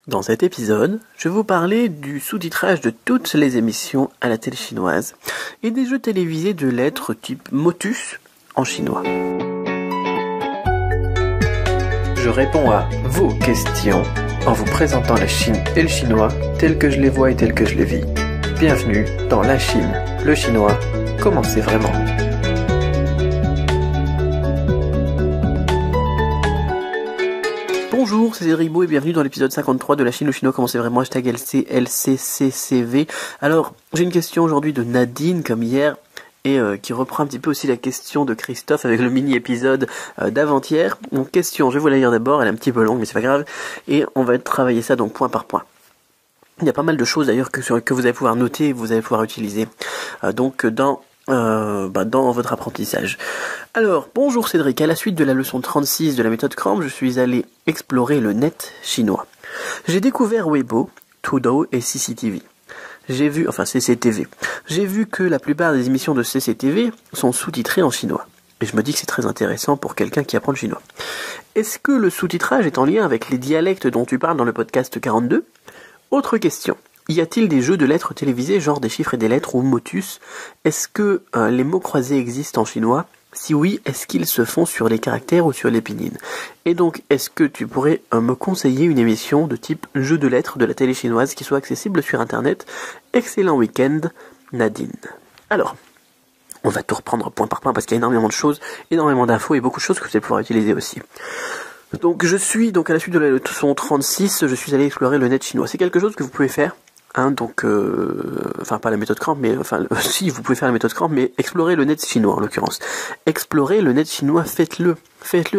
Dans cet épisode, je vais vous parler du sous-titrage de toutes les émissions à la télé chinoise et des jeux télévisés de lettres type Motus en chinois. Je réponds à vos questions en vous présentant la Chine et le chinois tels que je les vois et tels que je les vis. Bienvenue dans La Chine, le chinois, comment c'est vraiment. Bonjour, c'est Cédric Beau et bienvenue dans l'épisode 53 de La Chine, le chinois, comment c'est vraiment, hashtag LCLCCCV. Alors, j'ai une question aujourd'hui de Nadine, comme hier, et qui reprend un petit peu aussi la question de Christophe avec le mini-épisode d'avant-hier. Donc, question, je vais vous la lire d'abord, elle est un petit peu longue, mais c'est pas grave, et on va travailler ça donc point par point. Il y a pas mal de choses d'ailleurs que vous allez pouvoir noter et que vous allez pouvoir utiliser dans votre apprentissage. Alors, bonjour Cédric, à la suite de la leçon 36 de la méthode Cramp, je suis allé explorer le net chinois. J'ai découvert Weibo, Tudou et CCTV. CCTV. J'ai vu que la plupart des émissions de CCTV sont sous-titrées en chinois. Et je me dis que c'est très intéressant pour quelqu'un qui apprend le chinois. Est-ce que le sous-titrage est en lien avec les dialectes dont tu parles dans le podcast 42 ? Autre question. Y a-t-il des jeux de lettres télévisés, genre des chiffres et des lettres ou motus ? Est-ce que les mots croisés existent en chinois ? Si oui, est-ce qu'ils se font sur les caractères ou sur les pinyin ? Et donc, est-ce que tu pourrais me conseiller une émission de type jeu de lettres de la télé chinoise qui soit accessible sur internet ? Excellent week-end, Nadine. Alors, on va tout reprendre point par point parce qu'il y a énormément de choses, énormément d'infos et beaucoup de choses que vous allez pouvoir utiliser aussi. Donc à la suite de la leçon 36, je suis allé explorer le net chinois. C'est quelque chose que vous pouvez faire. Pas la méthode Cramp, mais si vous pouvez faire la méthode Cramp, mais explorer le net chinois en l'occurrence. Explorer le net chinois, faites-le,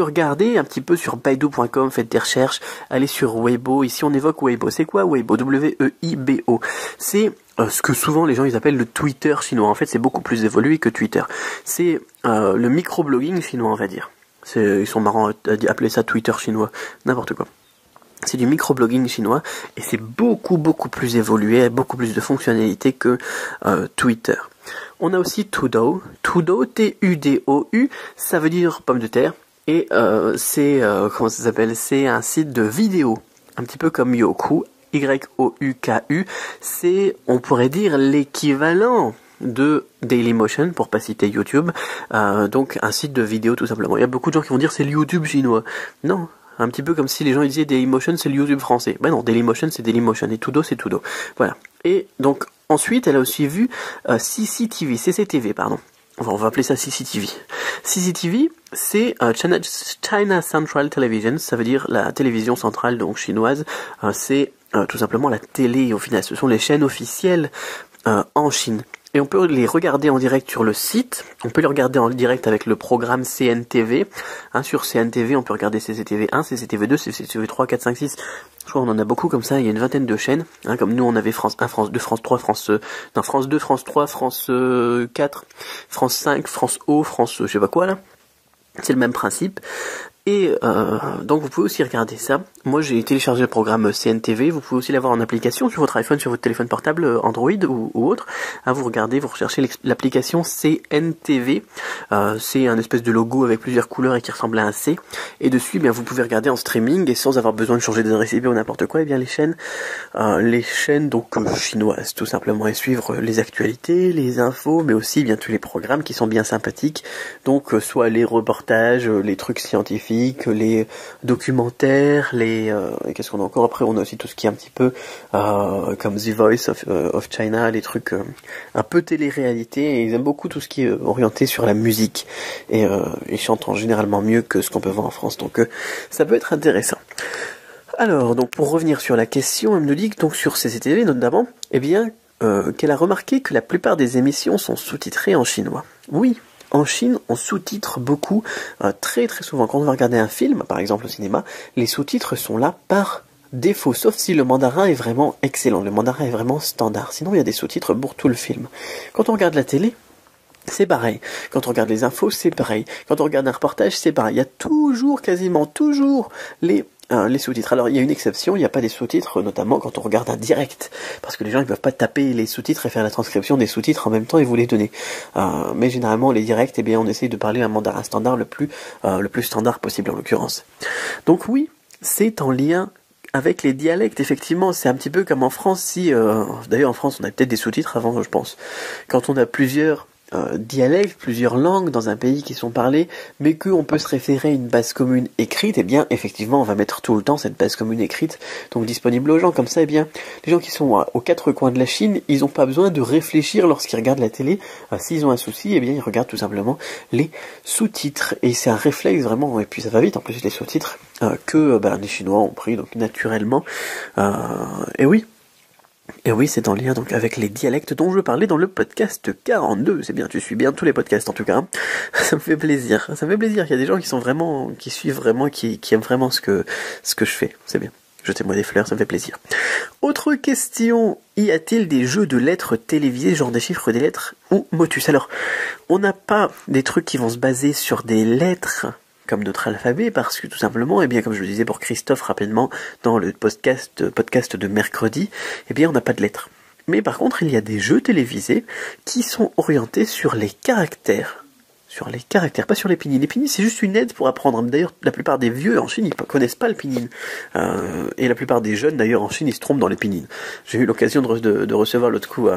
regardez un petit peu sur baidu.com, faites des recherches, allez sur Weibo. Ici on évoque Weibo. C'est quoi Weibo ? W-E-I-B-O. C'est ce que souvent les gens ils appellent le Twitter chinois. En fait, c'est beaucoup plus évolué que Twitter. C'est le microblogging chinois, on va dire. Ils sont marrants à appeler ça Twitter chinois, n'importe quoi. C'est du microblogging chinois et c'est beaucoup plus évolué, beaucoup plus de fonctionnalités que Twitter. On a aussi Tudou, T-U-D-O-U, ça veut dire pomme de terre et c'est un site de vidéo, un petit peu comme Youku, Y-O-U-K-U, c'est, on pourrait dire, l'équivalent de Dailymotion, pour pas citer YouTube, donc un site de vidéo tout simplement. Il y a beaucoup de gens qui vont dire c'est le YouTube chinois. Non, un petit peu comme si les gens disaient Dailymotion c'est le YouTube français. Ben non, Dailymotion c'est Dailymotion et Tudou c'est Tudou. Voilà. Et donc ensuite elle a aussi vu CCTV, pardon. On va appeler ça CCTV. CCTV, c'est China Central Television, ça veut dire la télévision centrale donc chinoise. C'est tout simplement la télé au final. Ce sont les chaînes officielles en Chine. Et on peut les regarder en direct sur le site, on peut les regarder en direct avec le programme CNTV. Sur CNTV, on peut regarder CCTV 1, CCTV 2, CCTV 3, 4, 5, 6. Je crois qu'on en a beaucoup comme ça, il y a une vingtaine de chaînes. Comme nous, on avait France 1, France 2, France 3, France 2, France 3, France 4, France 5, France O, France je sais pas quoi là. C'est le même principe. Et donc vous pouvez aussi regarder ça. Moi j'ai téléchargé le programme CNTV, vous pouvez aussi l'avoir en application sur votre iPhone, sur votre téléphone portable, Android ou autre. Vous regardez, vous recherchez l'application CNTV. C'est un espèce de logo avec plusieurs couleurs et qui ressemble à un C. Et dessus, vous pouvez regarder en streaming et sans avoir besoin de changer d'adresse IP ou n'importe quoi, les chaînes donc chinoises tout simplement, et suivre les actualités, les infos, mais aussi bien tous les programmes qui sont bien sympathiques. Donc soit les reportages, les trucs scientifiques, les documentaires, qu'est-ce qu'on a encore après, on a aussi tout ce qui est un petit peu comme The Voice of China, les trucs un peu télé-réalité, et ils aiment beaucoup tout ce qui est orienté sur la musique et ils chantent généralement mieux que ce qu'on peut voir en France, donc ça peut être intéressant. Alors, donc pour revenir sur la question, elle me dit que donc sur CCTV notamment, qu'elle a remarqué que la plupart des émissions sont sous-titrées en chinois. Oui. En Chine, on sous-titre beaucoup, très souvent. Quand on va regarder un film, par exemple au cinéma, les sous-titres sont là par défaut, sauf si le mandarin est vraiment excellent, le mandarin est vraiment standard. Sinon, il y a des sous-titres pour tout le film. Quand on regarde la télé, c'est pareil. Quand on regarde les infos, c'est pareil. Quand on regarde un reportage, c'est pareil. Il y a quasiment toujours les sous-titres. Alors il y a une exception, il n'y a pas des sous-titres, notamment quand on regarde un direct, parce que les gens ils peuvent pas taper les sous-titres et faire la transcription des sous-titres en même temps et vous les donner. Mais généralement les directs, on essaye de parler un mandarin standard le plus standard possible en l'occurrence. Donc oui, c'est en lien avec les dialectes, effectivement, c'est un petit peu comme en France, d'ailleurs en France on a peut-être des sous-titres avant, je pense. Quand on a plusieurs dialectes, plusieurs langues dans un pays qui sont parlées, mais qu'on peut se référer à une base commune écrite, eh bien, effectivement, on va mettre tout le temps cette base commune écrite, donc disponible aux gens. Comme ça, eh bien, les gens qui sont aux quatre coins de la Chine, ils n'ont pas besoin de réfléchir lorsqu'ils regardent la télé. S'ils ont un souci, eh bien, ils regardent tout simplement les sous-titres. Et c'est un réflexe vraiment, et puis ça va vite, en plus, les sous-titres, que les Chinois ont pris, donc naturellement. Et oui. Et oui, c'est en lien donc avec les dialectes dont je parlais dans le podcast 42. C'est bien, tu suis bien tous les podcasts en tout cas. Ça me fait plaisir. Ça me fait plaisir qu'il y a des gens qui suivent vraiment, qui aiment vraiment ce que je fais. C'est bien. Jetez-moi des fleurs, ça me fait plaisir. Autre question. Y a-t-il des jeux de lettres télévisés, genre des chiffres, des lettres ou motus? Alors, on n'a pas des trucs qui vont se baser sur des lettres comme notre alphabet, parce que tout simplement, eh bien, comme je le disais pour Christophe rapidement dans le podcast de mercredi, eh bien, on n'a pas de lettres. Mais par contre, il y a des jeux télévisés qui sont orientés sur les caractères. Sur les caractères, pas sur les pinyin. Les pinyin, c'est juste une aide pour apprendre. D'ailleurs, la plupart des vieux en Chine, ils connaissent pas le pinyin. Et la plupart des jeunes, d'ailleurs, en Chine, ils se trompent dans les pinyin. J'ai eu l'occasion de recevoir l'autre coup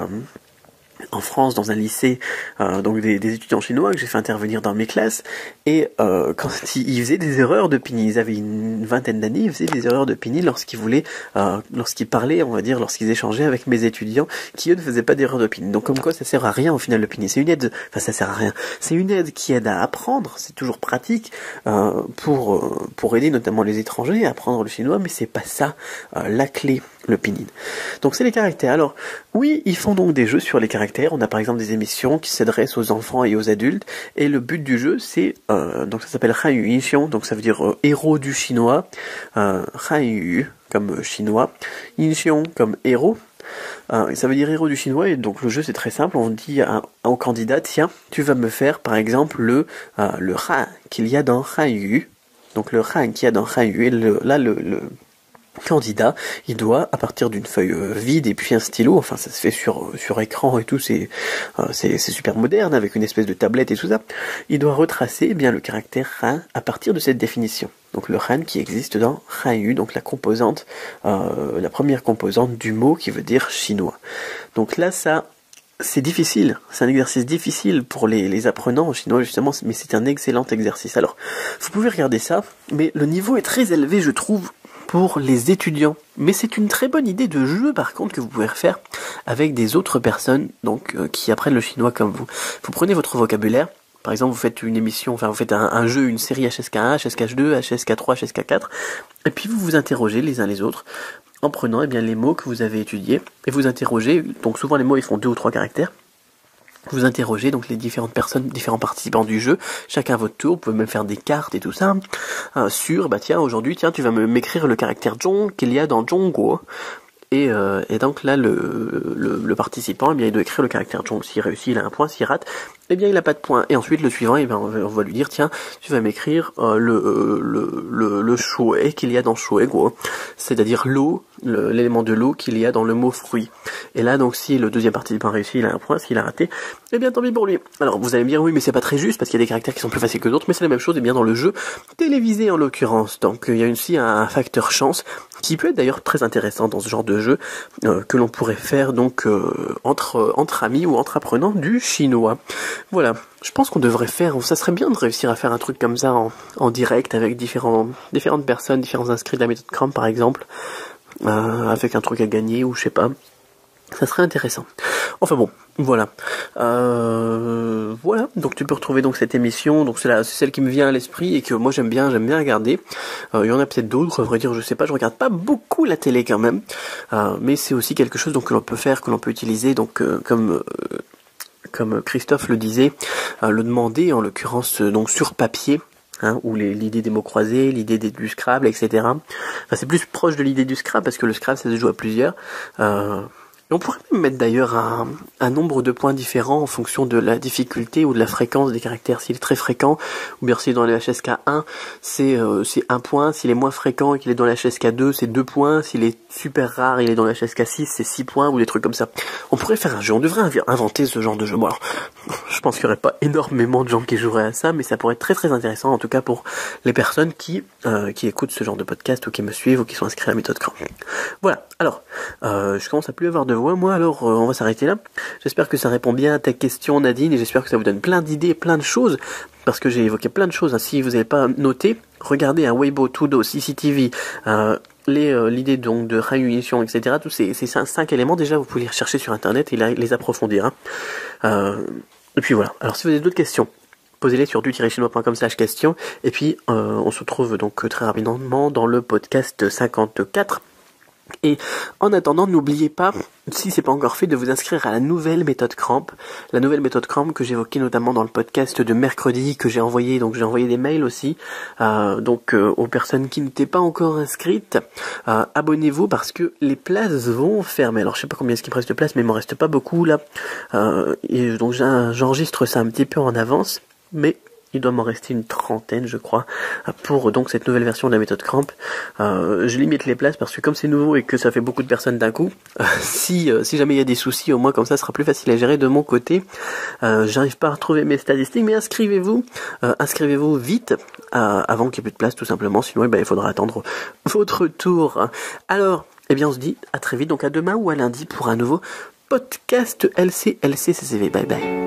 en France, dans un lycée, donc des étudiants chinois que j'ai fait intervenir dans mes classes, et quand ils faisaient des erreurs de pinyin, ils avaient une vingtaine d'années, ils faisaient des erreurs de pinyin lorsqu'ils parlaient, on va dire, lorsqu'ils échangeaient avec mes étudiants, qui eux ne faisaient pas d'erreurs de pinyin. Donc comme quoi ça sert à rien au final le pinyin, c'est une aide, ça sert à rien, c'est une aide qui aide à apprendre, c'est toujours pratique pour aider notamment les étrangers à apprendre le chinois, mais c'est pas ça la clé, le pinyin. Donc c'est les caractères. Alors oui, ils font donc des jeux sur les caractères. On a par exemple des émissions qui s'adressent aux enfants et aux adultes, et le but du jeu c'est donc ça s'appelle Hanyu Yinxiong, donc ça veut dire héros du chinois, Hanyu comme chinois, Yinxiong comme héros. Ça veut dire héros du chinois, et donc le jeu c'est très simple, on dit au candidat, tiens, tu vas me faire par exemple le Han qu'il y a dans Hanyu, donc le Han qu'il y a dans Hanyu, et le candidat, il doit, à partir d'une feuille vide et puis un stylo, enfin ça se fait sur écran et tout, c'est super moderne avec une espèce de tablette et tout ça, il doit retracer bien le caractère Han à partir de cette définition. Donc le Han qui existe dans Hanyu, donc la première composante du mot qui veut dire chinois. Donc là c'est difficile, c'est un exercice difficile pour les apprenants en chinois justement, mais c'est un excellent exercice. Alors, vous pouvez regarder ça, mais le niveau est très élevé je trouve pour les étudiants. Mais c'est une très bonne idée de jeu par contre que vous pouvez refaire avec des autres personnes donc qui apprennent le chinois comme vous. Vous prenez votre vocabulaire, par exemple vous faites une émission, enfin vous faites un jeu, une série HSK1, HSK2, HSK3, HSK4, et puis vous vous interrogez les uns les autres en prenant eh bien, les mots que vous avez étudiés, et vous interrogez, donc souvent les mots ils font 2 ou 3 caractères, vous interrogez donc les différentes personnes, différents participants du jeu, chacun à votre tour, vous pouvez même faire des cartes et tout ça, sur, tiens, aujourd'hui, tu vas m'écrire le caractère Zhong qu'il y a dans Zhongguo. Et donc là, le participant, eh bien, il doit écrire le caractère Zhong. S'il réussit, il a un point, s'il rate, eh bien, il a pas de point. Et ensuite, le suivant, eh bien, on va lui dire, tiens, tu vas m'écrire le shui qu'il y a dans Shueguo, c'est-à-dire l'eau, l'élément de l'eau qu'il y a dans le mot fruit. Et là, donc, si le deuxième participant réussit, il a un point. S'il a raté, eh bien, tant pis pour lui. Alors, vous allez me dire, oui, mais c'est pas très juste, parce qu'il y a des caractères qui sont plus faciles que d'autres, mais c'est la même chose, eh bien, dans le jeu télévisé, en l'occurrence. Donc, il y a aussi un facteur chance, qui peut être d'ailleurs très intéressant dans ce genre de jeu, que l'on pourrait faire, donc, entre amis ou entre apprenants du chinois. Voilà. Je pense qu'on devrait ça serait bien de réussir à faire un truc comme ça en direct, avec différentes personnes, différents inscrits de la méthode Cram, par exemple, avec un truc à gagner, ou je sais pas. Ça serait intéressant. Enfin bon, voilà. Voilà, donc tu peux retrouver donc cette émission, donc c'est celle qui me vient à l'esprit et que moi j'aime bien regarder. Il y en a peut-être d'autres, à vrai dire, je sais pas, je regarde pas beaucoup la télé quand même. Mais c'est aussi quelque chose donc que l'on peut faire, que l'on peut utiliser, donc comme Christophe le disait, le demander en l'occurrence donc sur papier. Ou l'idée des mots croisés, l'idée du Scrabble, etc. Enfin, c'est plus proche de l'idée du Scrabble parce que le Scrabble ça se joue à plusieurs. Et on pourrait même mettre d'ailleurs un nombre de points différents en fonction de la difficulté ou de la fréquence des caractères. S'il est très fréquent, ou bien s'il est dans le HSK1, c'est 1 point. S'il est moins fréquent et qu'il est dans le HSK2, c'est 2 points. S'il est super rare, il est dans le HSK6, c'est 6 points, ou des trucs comme ça. On pourrait faire un jeu, on devrait inventer ce genre de jeu. Bon alors, je pense qu'il n'y aurait pas énormément de gens qui joueraient à ça, mais ça pourrait être très très intéressant, en tout cas pour les personnes qui écoutent ce genre de podcast, ou qui me suivent, ou qui sont inscrits à la méthode Cran. Voilà, alors, je commence à plus avoir de voix, moi, alors on va s'arrêter là. J'espère que ça répond bien à ta question, Nadine, et j'espère que ça vous donne plein d'idées, plein de choses, parce que j'ai évoqué plein de choses, hein. Si vous n'avez pas noté, regardez un Weibo, Tudo, CCTV, l'idée donc de réunion, etc. Tous ces 5 éléments, déjà, vous pouvez les rechercher sur Internet et les approfondir. Et puis voilà, alors si vous avez d'autres questions, posez-les sur du-chinois.com/questions, et puis on se retrouve donc très rapidement dans le podcast 54. Et en attendant, n'oubliez pas, si c'est pas encore fait, de vous inscrire à la nouvelle méthode Cramp. La nouvelle méthode Cramp que j'évoquais notamment dans le podcast de mercredi, que j'ai envoyé, donc j'ai envoyé des mails aussi, aux personnes qui n'étaient pas encore inscrites. Abonnez-vous parce que les places vont fermer. Alors je sais pas combien est-ce qu'il me reste de place, mais il m'en reste pas beaucoup là. Et donc j'enregistre ça un petit peu en avance, mais il doit m'en rester une trentaine, je crois, pour donc cette nouvelle version de la méthode Cramp. Je limite les places parce que comme c'est nouveau et que ça fait beaucoup de personnes d'un coup, si jamais il y a des soucis, au moins comme ça, ce sera plus facile à gérer de mon côté. J'arrive pas à retrouver mes statistiques, mais inscrivez-vous vite, avant qu'il n'y ait plus de place tout simplement, sinon il faudra attendre votre tour. Alors, on se dit à très vite, donc à demain ou à lundi pour un nouveau podcast LCCCV. Bye bye.